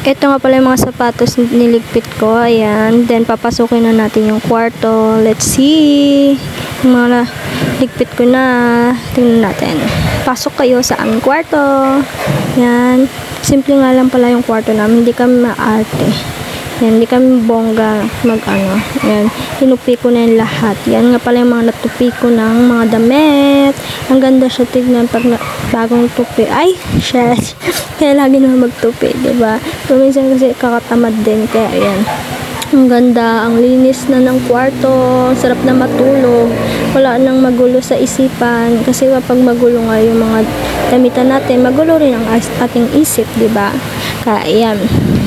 Ito nga pala yung mga sapatos niligpit ko. Ayan. Then, papasukin na natin yung kwarto. Let's see. Yung mga ligpit ko na. Tingnan natin. Pasok kayo sa aming kwarto. Ayan. Simple nga lang pala yung kwarto namin. Hindi kami maarte. Ayan. Hindi kami bongga mag-ano. Ayan. Tinupi ko na yung lahat. Yan nga pala yung mga natupi ko ng mga damit. Ang ganda siya tignan pag bagong tupi. Ay, shit. Kaya lagi naman magtupi, diba? So, minsan kasi kakatamad din. Kaya, ayan. Ang ganda. Ang linis na ng kwarto. Sarap na matulog. Wala nang magulo sa isipan. Kasi kapag magulo nga yung mga damitan natin, magulo rin ang ating isip, diba? Kaya, ayan.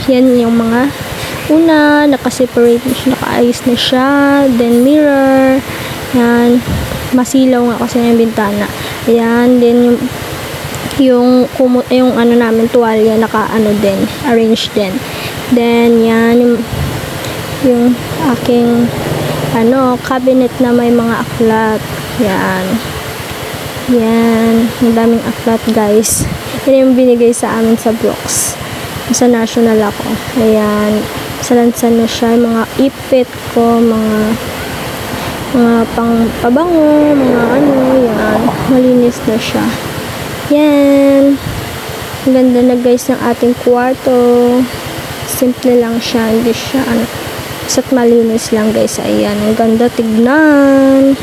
Yan yung mga una, naka-separate na siya, nakaayos na siya. Then, mirror. Yan. Masilaw nga kasi yung bintana. Ayan. Then, yung ano namin, tuwalya, naka-ano din. Arrange din. Then, yan. Yung aking, cabinet na may mga aklat. Yan. Yan. Ang daming aklat, guys. Yan yung binigay sa amin sa Brooks. Sa National ako. Ayan. Salansan na siya. Mga ipit ko, mga pabango, mga yan. Malinis na siya. Yan. Ang ganda na guys ng ating kwarto. Simple lang siya. Hindi siya, basta't malinis lang guys. Ayan. Ang ganda tignan.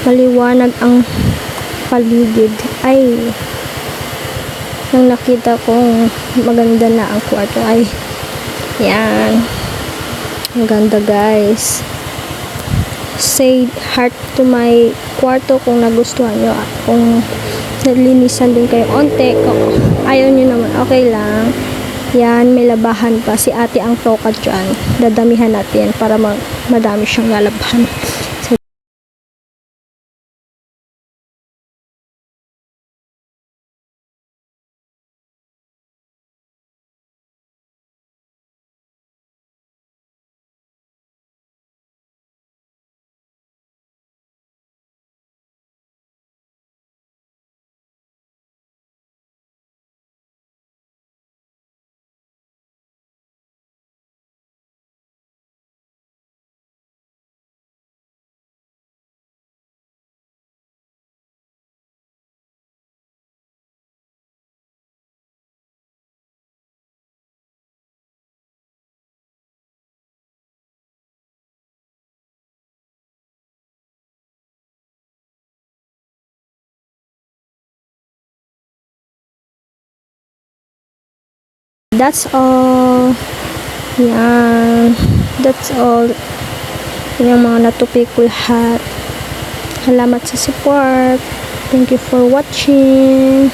Maliwanag ang paligid. Ay. Nang nakita kong maganda na ang kwarto ay yan. Ang ganda guys. Say heart to my kwarto kung nagustuhan nyo. Kung nalinisan din kayo onte. Kung ayaw nyo naman, okay lang. Yan, may labahan pa. Si ate ang toka dyan. Dadamihan natin para madami siyang lalabahan. That's all. Yan. That's all. Yung mga natupi ko lahat. Salamat sa support. Thank you for watching.